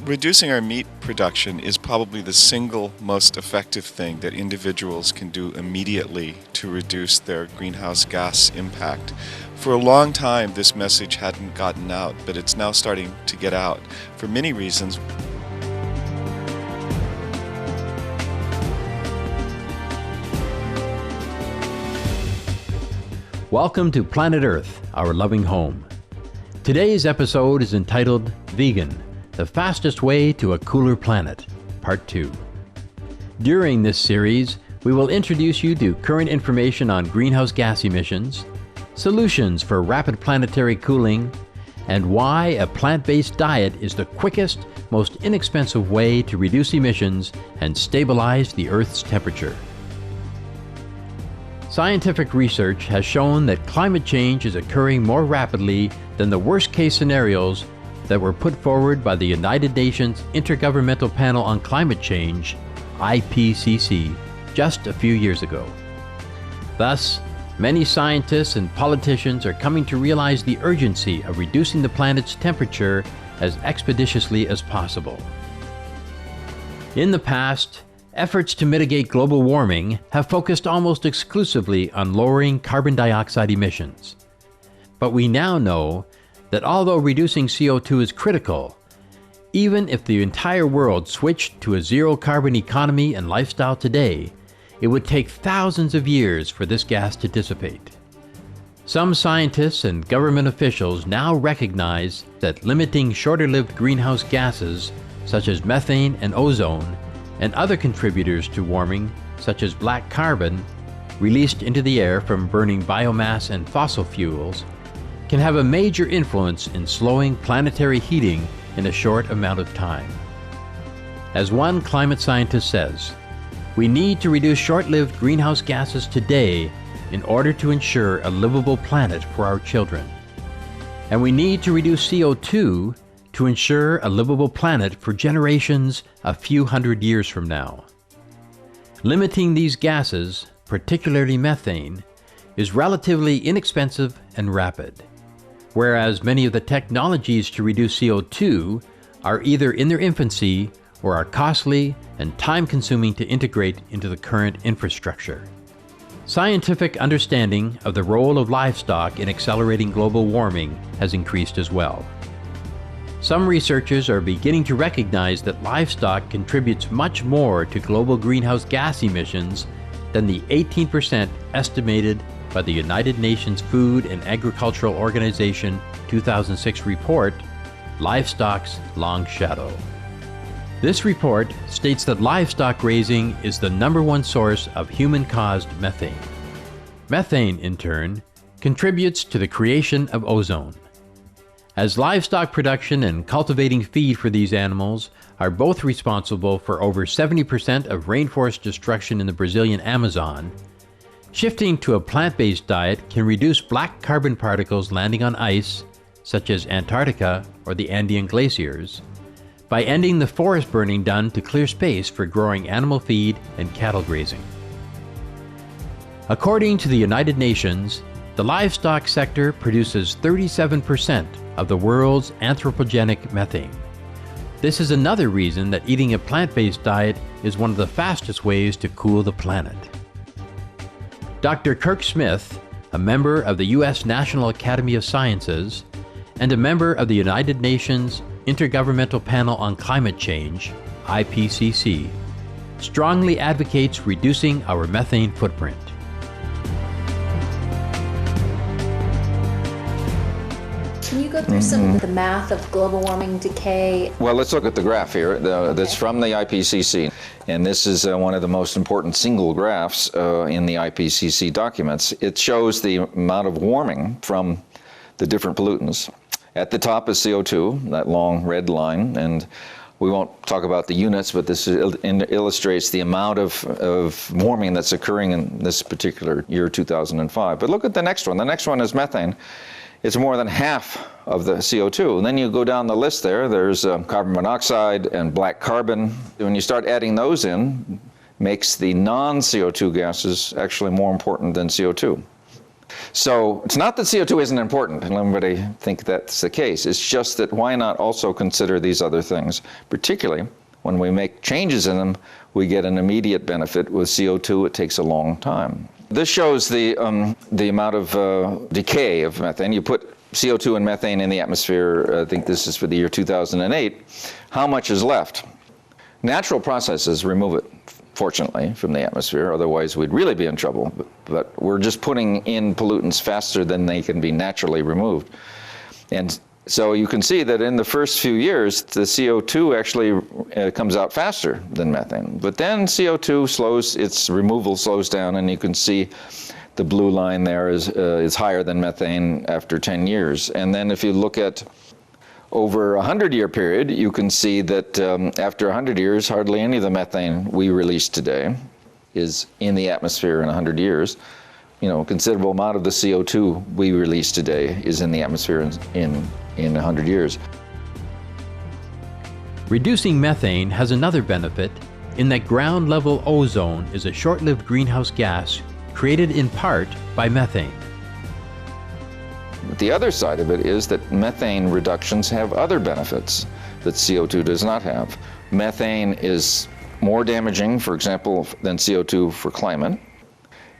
Reducing our meat production is probably the single most effective thing that individuals can do immediately to reduce their greenhouse gas impact. For a long time, this message hadn't gotten out, but it's now starting to get out for many reasons. Welcome to Planet Earth, our loving home. Today's episode is entitled Vegan, the Fastest Way to a Cooler Planet, Part 2. During this series, we will introduce you to current information on greenhouse gas emissions, solutions for rapid planetary cooling, and why a plant-based diet is the quickest, most inexpensive way to reduce emissions and stabilize the Earth's temperature. Scientific research has shown that climate change is occurring more rapidly than the worst-case scenarios that were put forward by the United Nations Intergovernmental Panel on Climate Change, IPCC, just a few years ago. Thus, many scientists and politicians are coming to realize the urgency of reducing the planet's temperature as expeditiously as possible. In the past, efforts to mitigate global warming have focused almost exclusively on lowering carbon dioxide emissions. But we now know that although reducing CO2 is critical, even if the entire world switched to a zero-carbon economy and lifestyle today, it would take thousands of years for this gas to dissipate. Some scientists and government officials now recognize that limiting shorter-lived greenhouse gases, such as methane and ozone, and other contributors to warming, such as black carbon, released into the air from burning biomass and fossil fuels, can have a major influence in slowing planetary heating in a short amount of time. As one climate scientist says, we need to reduce short-lived greenhouse gases today in order to ensure a livable planet for our children. And we need to reduce CO2 to ensure a livable planet for generations a few hundred years from now. Limiting these gases, particularly methane, is relatively inexpensive and rapid, whereas many of the technologies to reduce CO2 are either in their infancy or are costly and time-consuming to integrate into the current infrastructure. Scientific understanding of the role of livestock in accelerating global warming has increased as well. Some researchers are beginning to recognize that livestock contributes much more to global greenhouse gas emissions than the 18% estimated by the United Nations Food and Agricultural Organization 2006 report, Livestock's Long Shadow. This report states that livestock raising is the #1 source of human-caused methane. Methane, in turn, contributes to the creation of ozone. As livestock production and cultivating feed for these animals are both responsible for over 70% of rainforest destruction in the Brazilian Amazon, shifting to a plant-based diet can reduce black carbon particles landing on ice, such as Antarctica or the Andean glaciers, by ending the forest burning done to clear space for growing animal feed and cattle grazing. According to the United Nations, the livestock sector produces 37% of the world's anthropogenic methane. This is another reason that eating a plant-based diet is one of the fastest ways to cool the planet. Dr. Kirk Smith, a member of the U.S. National Academy of Sciences and a member of the United Nations Intergovernmental Panel on Climate Change, IPCC, strongly advocates reducing our methane footprint. Can you go through some of the math of global warming decay? Well, let's look at the graph here. That's from the IPCC. And this is one of the most important single graphs in the IPCC documents. It shows the amount of warming from the different pollutants. At the top is CO2, that long red line. And we won't talk about the units, but this illustrates the amount of warming that's occurring in this particular year, 2005. But look at the next one. The next one is methane. It's more than half of the CO2. And then you go down the list there's carbon monoxide and black carbon. When you start adding those in, makes the non-CO2 gases actually more important than CO2. So it's not that CO2 isn't important, and everybody think that's the case. It's just that why not also consider these other things, particularly when we make changes in them, we get an immediate benefit. With CO2, it takes a long time. This shows the amount of decay of methane. You put CO2 and methane in the atmosphere, I think this is for the year 2008. How much is left? Natural processes remove it, fortunately, from the atmosphere. Otherwise, we'd really be in trouble. But we're just putting in pollutants faster than they can be naturally removed. And so you can see that in the first few years, the CO2 actually comes out faster than methane. But then CO2 slows, its removal slows down, and you can see the blue line there is higher than methane after 10 years. And then if you look at over a 100-year period, you can see that after 100 years, hardly any of the methane we release today is in the atmosphere in 100 years. You know, a considerable amount of the CO2 we release today is in the atmosphere in 100 years. Reducing methane has another benefit in that ground-level ozone is a short-lived greenhouse gas created in part by methane. The other side of it is that methane reductions have other benefits that CO2 does not have. Methane is more damaging, for example, than CO2 for climate,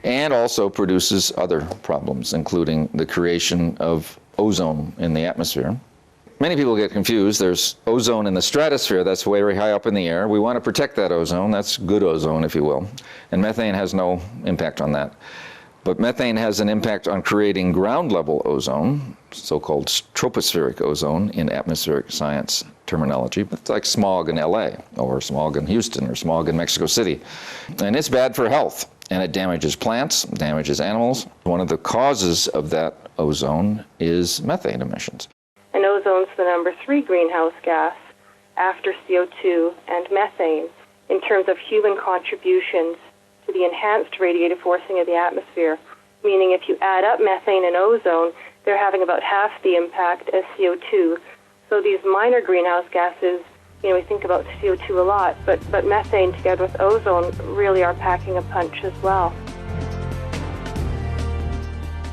and also produces other problems, including the creation of ozone in the atmosphere. Many people get confused. There's ozone in the stratosphere, that's way high up in the air. We want to protect that ozone. That's good ozone, if you will. And methane has no impact on that. But methane has an impact on creating ground-level ozone, so-called tropospheric ozone in atmospheric science terminology. It's like smog in LA, or smog in Houston, or smog in Mexico City. And it's bad for health, and it damages plants, damages animals. One of the causes of that ozone is methane emissions. And ozone's the number 3 greenhouse gas after CO2 and methane in terms of human contributions to the enhanced radiative forcing of the atmosphere, meaning if you add up methane and ozone, they're having about half the impact as CO2. So these minor greenhouse gases, you know, we think about CO2 a lot, but methane together with ozone really are packing a punch as well.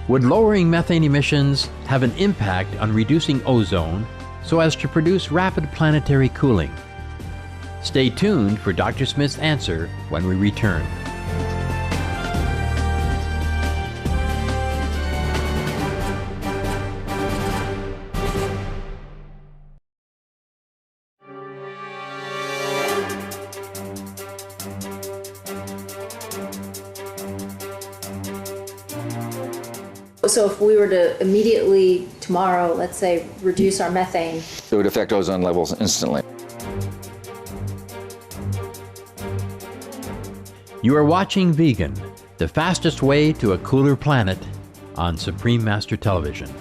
Would lowering methane emissions have an impact on reducing ozone so as to produce rapid planetary cooling? Stay tuned for Dr. Smith's answer when we return. So if we were to immediately tomorrow, let's say, reduce our methane, It would affect ozone levels instantly. You are watching Vegan, the fastest way to a cooler planet, on Supreme Master Television.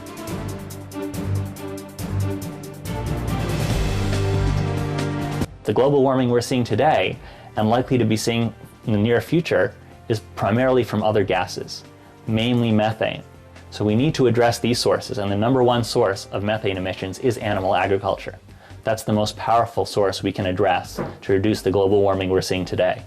The global warming we're seeing today, and likely to be seeing in the near future, is primarily from other gases, mainly methane. So we need to address these sources, and the number one source of methane emissions is animal agriculture. That's the most powerful source we can address to reduce the global warming we're seeing today.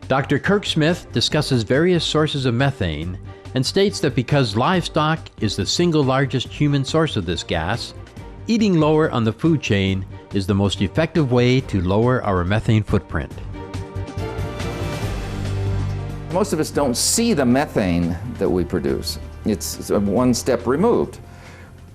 Dr. Kirk Smith discusses various sources of methane and states that because livestock is the single largest human source of this gas, eating lower on the food chain is the most effective way to lower our methane footprint. Most of us don't see the methane that we produce. It's one step removed.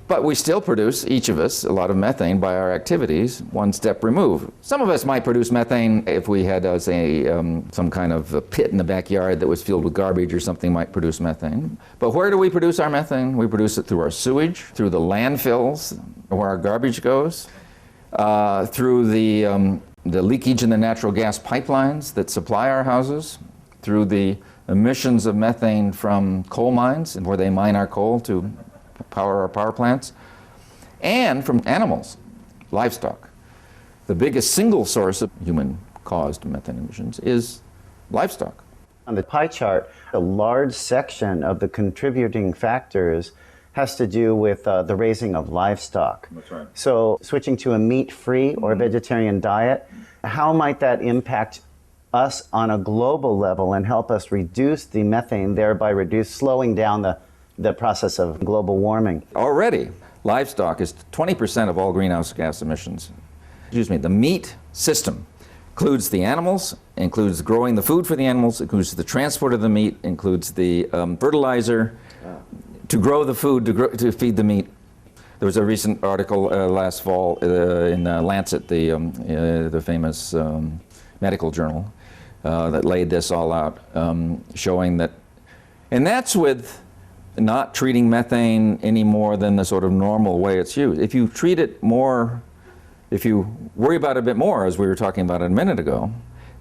But we still produce, each of us, a lot of methane by our activities, one step removed. Some of us might produce methane if we had, say, some kind of a pit in the backyard that was filled with garbage or something might produce methane. But where do we produce our methane? We produce it through our sewage, through the landfills where our garbage goes, through the leakage in the natural gas pipelines that supply our houses, through the emissions of methane from coal mines and where they mine our coal to power our power plants, and from animals, livestock. The biggest single source of human-caused methane emissions is livestock. On the pie chart, a large section of the contributing factors has to do with the raising of livestock. That's right. So switching to a meat-free or vegetarian diet how might that impact us on a global level and help us reduce the methane, thereby slowing down the process of global warming? Already, livestock is 20% of all greenhouse gas emissions. The meat system includes the animals, includes growing the food for the animals, includes the transport of the meat, includes the fertilizer to grow the food, to feed the meat. There was a recent article last fall in Lancet, the famous medical journal, that laid this all out, showing that, and that's with not treating methane any more than the sort of normal way it's used. If you treat it more, if you worry about it a bit more, as we were talking about a minute ago,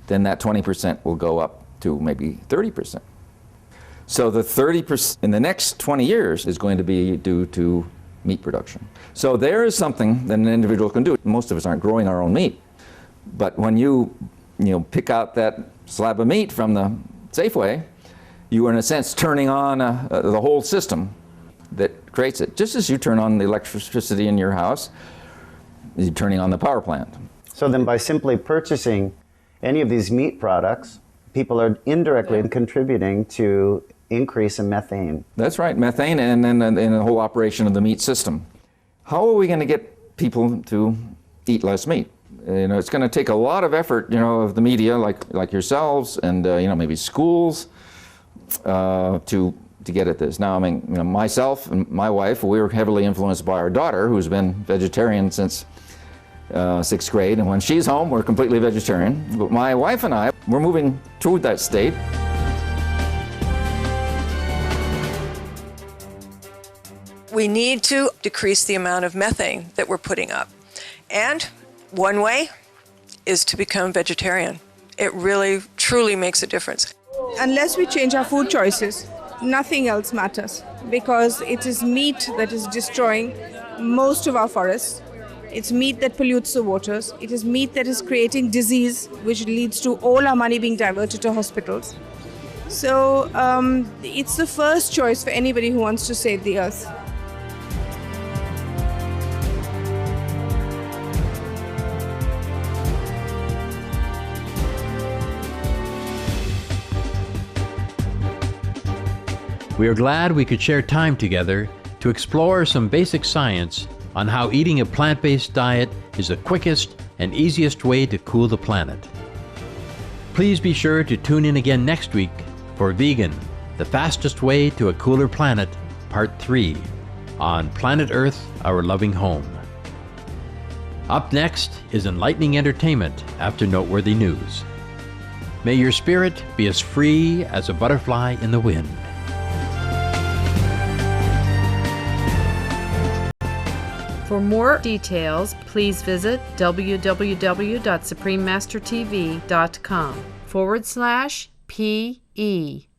then that 20% will go up to maybe 30%. So the 30% in the next 20 years is going to be due to meat production. So there is something that an individual can do. Most of us aren't growing our own meat, but when you pick out that slab of meat from the Safeway, you are in a sense turning on the whole system that creates it. Just as you turn on the electricity in your house, you're turning on the power plant. So then by simply purchasing any of these meat products, people are indirectly contributing to increase in methane. That's right, methane, and then in the whole operation of the meat system. How are we going to get people to eat less meat? It's going to take a lot of effort, of the media, like yourselves, and maybe schools, to get at this. Now, I mean, myself and my wife, we were heavily influenced by our daughter, who's been vegetarian since 6th grade, and when she's home, we're completely vegetarian. But my wife and I, we're moving toward that state. We need to decrease the amount of methane that we're putting up. And one way is to become vegetarian. It really, truly makes a difference. Unless we change our food choices, nothing else matters, because it is meat that is destroying most of our forests. It's meat that pollutes the waters. It is meat that is creating disease, which leads to all our money being diverted to hospitals. So it's the first choice for anybody who wants to save the earth. We are glad we could share time together to explore some basic science on how eating a plant-based diet is the quickest and easiest way to cool the planet. Please be sure to tune in again next week for Vegan, the Fastest Way to a Cooler Planet, Part 3, on Planet Earth, Our Loving Home. Up next is enlightening entertainment after noteworthy news. May your spirit be as free as a butterfly in the wind. For more details, please visit www.suprememastertv.com/PE.